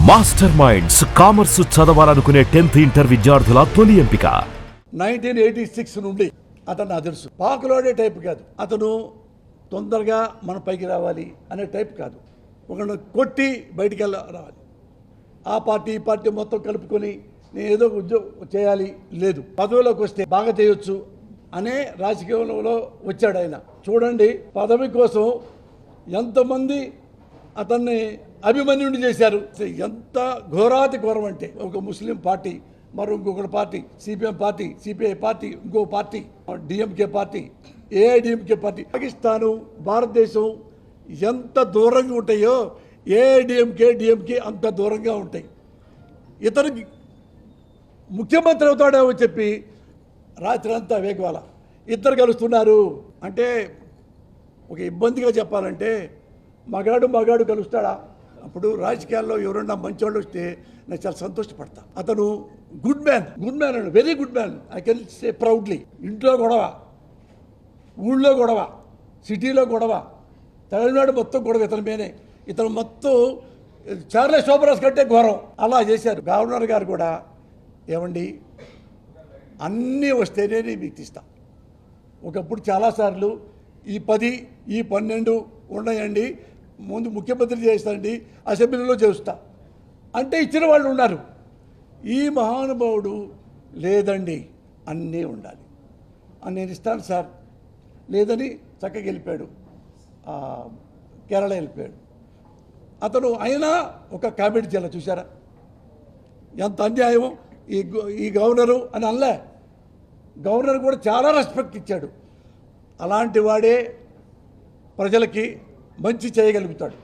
Master minds commerce చదవాలనుకునే 10th inter విద్యార్థుల తొలి ఎంపిక. 1986 నుండి అతను నాకు తెలుసు. పాకులోడే టైప్ కాదు అతను. తొందరగా మన పైకి రావాలి అనే టైప్ కాదు. ఒకరిని కొట్టి బయటికి రావాలి. ఆ పార్టీ ఈ పార్టీ మొత్తం కలుపుకొని నేను ఏదో ఉద్యోగం చేయాలి లేదు, పదవిలోకి వస్తే బాగా చేయొచ్చు అనే రాజకీయంలో వచ్చాడు ఆయన. చూడండి, పదవి కోసం ఎంతమంది అతన్ని అభిమన్యుడిని చేశారు. ఎంత ఘోరాతి ఘోరం అంటే, ఒక ముస్లిం పార్టీ, మరి ఇంకొక party, CPM party, CPI party, ఇంకో party, DMK party, AIDMK party. Pakistan భారతదేశం ఎంత దూరంగా ఉంటాయో ఏఐడిఎంకే డిఎంకే అంత దూరంగా ఉంటాయి. ఇతనికి ముఖ్యమంత్రి అవుతాడేమో చెప్పి రాత్రి అంతా వేగవాల ఇద్దరు కలుస్తున్నారు అంటే, ఒక ఇబ్బందిగా చెప్పాలంటే మగాడు కలుస్తాడా? అప్పుడు రాజకీయాల్లో ఎవరన్నా మంచివాళ్ళు వస్తే నేను చాలా సంతోషపడతా. అతను గుడ్ మ్యాన్ అండి, very good man. I can say proudly. ఇంట్లో గొడవ, ఊళ్ళో గొడవ, సిటీలో గొడవ, తమిళనాడు మొత్తం గొడవ ఇతని మీదే. ఇతను మొత్తం చార్లే శోభరాజ్ కంటే ఘోరం అలా చేశారు. గవర్నర్ గారు కూడా, ఏమండి అన్నీ వస్తేనే మీకు తీస్తా. ఒకప్పుడు చాలాసార్లు ఈ 10 ఈ 12 ఉన్నాయండి, ముందు ముఖ్యమంత్రి చేస్తానండి, అసెంబ్లీలో చేస్తా అంటే ఇచ్చిన వాళ్ళు ఉన్నారు. ఈ మహానుభావుడు లేదండి, అన్నీ ఉండాలి అని నేను ఇస్తాను సార్ లేదని చక్కగా వెళ్ళిపోయాడు, కేరళ వెళ్ళిపోయాడు. అతను అయినా ఒక కామెడీ చేయాలి. చూసారా ఎంత అన్యాయం ఈ గవర్నరు అని అనలే. గవర్నర్ కూడా చాలా రెస్పెక్ట్ ఇచ్చాడు. అలాంటి వాడే ప్రజలకి మంచి చేయగలుగుతాడు.